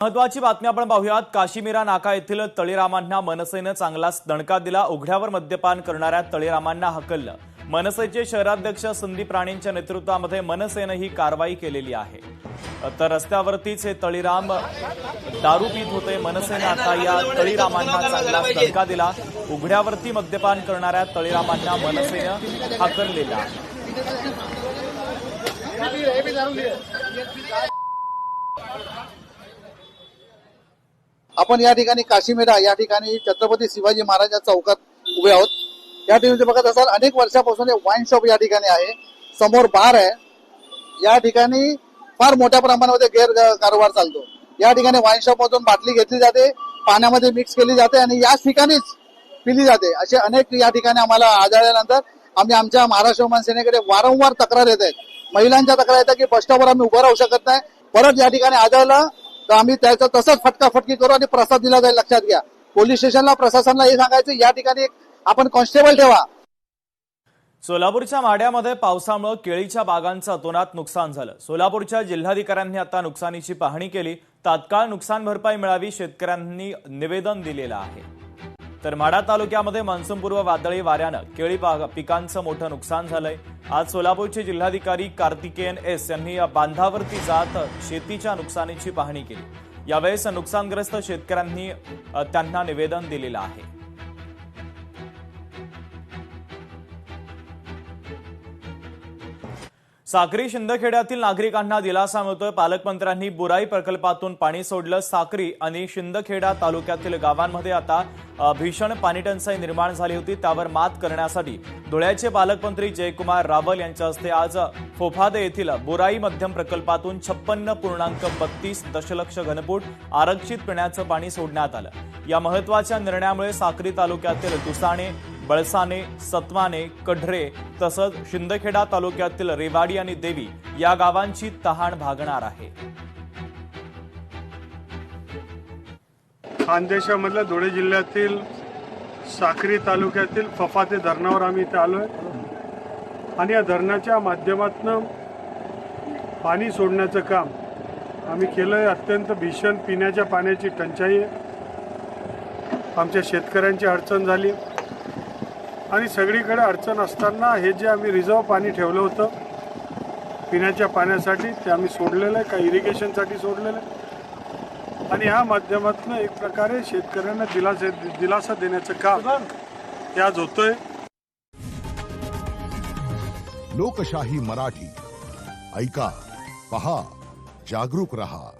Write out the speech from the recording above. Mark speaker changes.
Speaker 1: महत्वाची बातमी आपण पाहूयात। काशीमीरा नाका येथील तळीरामांना मनसेने चांगलाच दणका दिला। उघड्यावर मद्यपान करणाऱ्या तळीरामांना हकललं। मनसेचे शहराध्यक्ष संदीप राणेंच्या नेतृत्वामध्ये मनसेने ही कारवाई केलेली आहे। तर रस्त्यावरतीच हे तळीराम दारू पीत होते। मनसेने आता या तळीरामांना चांगलाच दणका दिला। उघड्यावरती मद्यपान करणाऱ्या तळीरामांना मनसेने हकललेलं आहे।
Speaker 2: आपण या ठिकाणी काशीमीरा या ठिकाणी छत्रपती शिवाजी महाराज चौकात उभे आहोत। या ठिकाणी बघत असाल अनेक वर्षापासून वाईन शॉप या ठिकाणी आहे। समोर बार आहे। या ठिकाणी फार मोठ्या प्रमाणामध्ये गैरकारभार चालतो। या ठिकाणी वाईन शॉप मधून बाटली घेतली जाते, पाण्यामध्ये मिक्स केली जाते आणि याच ठिकाणीच पिली जाते। असे अनेक या ठिकाणी आम्हाला आढळल्यानंतर आम्ही आमच्या महाराष्ट्र विमान सेनेकडे वारंवार तक्रार येत आहेत। महिलांच्या तक्रार येतात की बस स्टॉपवर आम्ही उभं राहू शकत नाही। परत या ठिकाणी आढळलं तर आम्ही त्याचं तसंच फटकाफटकी करू आणि प्रसाद दिला जाईल। लक्षात घ्या, पोलीस स्टेशनला प्रशासनाला हे सांगायचं या ठिकाणी आपण कॉन्स्टेबल ठेवा।
Speaker 1: सोलापूरच्या माड्यामध्ये पावसामुळे केळीच्या बागांचं अतोनात नुकसान झालं। सोलापूरच्या जिल्हाधिकाऱ्यांनी आता नुकसानीची पाहणी केली। तात्काळ नुकसान भरपाई मिळावी शेतकऱ्यांनी निवेदन दिलेलं आहे। तर माढा तालुक्यामध्ये मान्सूनपूर्व वादळी वाऱ्यानं केळी पिकांचं मोठं नुकसान झालंय। आज सोलापूरचे जिल्हाधिकारी कार्तिकेयन एस यांनी बांधावरती जात शेतीच्या नुकसानीची पाहणी केली। यावेळेस नुकसानग्रस्त शेतकऱ्यांनी त्यांना निवेदन दिलेलं आहे। साक्री शिंदखेड्यातील नागरिकांना दिलासा मिळतोय। पालकमंत्र्यांनी बुराई प्रकल्पातून पाणी सोडलं। साक्री आणि शिंदखेडा तालुक्यातील गावांमध्ये आता भीषण पाणीटंचाई निर्माण झाली होती। त्यावर मात करण्यासाठी धुळ्याचे पालकमंत्री जयकुमार रावल यांच्या हस्ते आज फोफादे येथील बुराई मध्यम प्रकल्पातून 56.32 दशलक्ष घनफूट आरक्षित पिण्याचं पाणी सोडण्यात आलं। या महत्वाच्या निर्णयामुळे साक्री तालुक्यातील दुसाणे, बळसाने, सतवाने, कढरे तसंच शिंदखेडा तालुक्यातील रेवाडी आणि देवी या गावांची तहान भागणार आहे।
Speaker 3: खानदेशामधल्या धुळे जिल्ह्यातील साक्री तालुक्यातील फफाते धरणावर आम्ही इथे आलोय आणि या धरणाच्या माध्यमातून पाणी सोडण्याचं काम आम्ही केलंय। अत्यंत भीषण पिण्याच्या पाण्याची टंचाई आहे। आमच्या शेतकऱ्यांची अडचण झाली आणि सगळीकडे अडचण असताना हे जे आम्ही रिझर्व पाणी ठेवलं होतं पिण्याच्या पाण्यासाठी ते आम्ही सोडलेलं आहे, काही इरिगेशनसाठी सोडलेलं आहे आणि ह्या माध्यमातून एक प्रकारे शेतकऱ्यांना दिलासा देण्याचं काम ते आज होतंय।
Speaker 4: लोकशाही मराठी ऐका, पहा, जागरूक रहा।